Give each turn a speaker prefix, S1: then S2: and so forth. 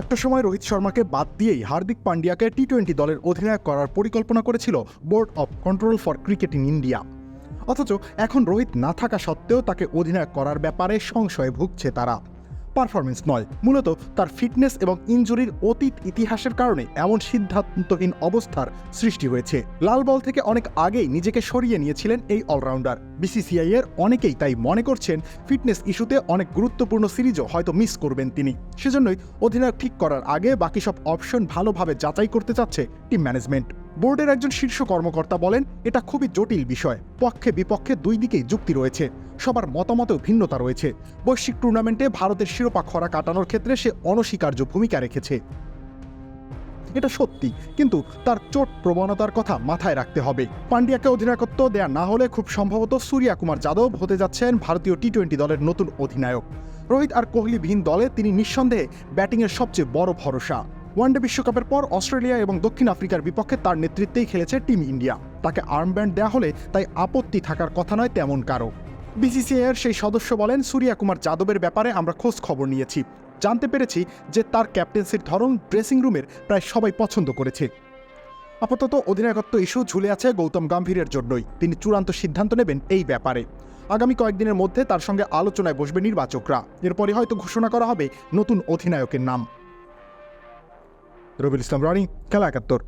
S1: একটা সময় রোহিত শর্মাকে বাদ দিয়েই হার্দিক পান্ডিয়াকে টি-20 দলের অধিনায়ক করার পরিকল্পনা করেছিল board of control for cricket in India. অথচ এখন রোহিত না থাকা সত্ত্বেও তাকে অধিনায়ক করার ব্যাপারে সংশয়ে ভুগছে তারা। পারফরমেন্স নয়, মূলত তার ফিটনেস এবং ইনজুরির অতীত ইতিহাসের কারণে এমন সিদ্ধান্তহীন অবস্থার সৃষ্টি হয়েছে। লাল বল থেকে অনেক আগেই নিজেকে সরিয়ে নিয়েছিলেন এই অলরাউন্ডার। বিসিসিআই এর অনেকেই তাই মনে করছেন ফিটনেস ইস্যুতে অনেক গুরুত্বপূর্ণ সিরিজও হয়তো মিস করবেন তিনি। সেজন্যই অধিনায়ক ঠিক করার আগে বাকি সব অপশন ভালোভাবে যাচাই করতে চাচ্ছে টিম ম্যানেজমেন্ট। বোর্ডের একজন শীর্ষ কর্মকর্তা বলেন, এটা খুবই জটিল বিষয়, পক্ষে বিপক্ষে দুই দিকেই যুক্তি রয়েছে, সবার মতামতেও ভিন্নতা রয়েছে। বৈশ্বিক টুর্নামেন্টে ভারতের শিরোপা খরা কাটানোর ক্ষেত্রে সে অনস্বীকার্য ভূমিকা রেখেছে, এটা সত্যি, কিন্তু তার চোট প্রবণতার কথা মাথায় রাখতে হবে। পান্ডিয়াকে অধিনায়কত্ব দেয়া না হলে খুব সম্ভবত সূর্যা কুমার যাদব হতে যাচ্ছেন ভারতীয় টি-20 দলের নতুন অধিনায়ক। রোহিত আর কোহলিবিহীন দলে তিনি নিঃসন্দেহে ব্যাটিংয়ের সবচেয়ে বড় ভরসা। ওয়ানডে বিশ্বকাপের পর অস্ট্রেলিয়া এবং দক্ষিণ আফ্রিকার বিপক্ষে তার নেতৃত্বেই খেলেছে টিম ইন্ডিয়া। তাকে আর্মব্যান্ড দেয়া হলে তাই আপত্তি থাকার কথা নয় তেমন কারো। বিসিসিআইয়ের সেই সদস্য বলেন, সূর্যা কুমার যাদবের ব্যাপারে আমরা খোঁজ খবর নিয়েছি, জানতে পেরেছি যে তার ক্যাপ্টেন্সির ধরন ড্রেসিং রুমের প্রায় সবাই পছন্দ করেছে। আপাতত অধিনায়কত্ব ইস্যু ঝুলে আছে গৌতম গম্ভীরের জন্যই। তিনি চূড়ান্ত সিদ্ধান্ত নেবেন এই ব্যাপারে। আগামী কয়েকদিনের মধ্যে তার সঙ্গে আলোচনায় বসবে নির্বাচকরা। এরপরে হয়তো ঘোষণা করা হবে নতুন অধিনায়কের নাম। রবিউল ইসলাম রনি, খেলা ৭১।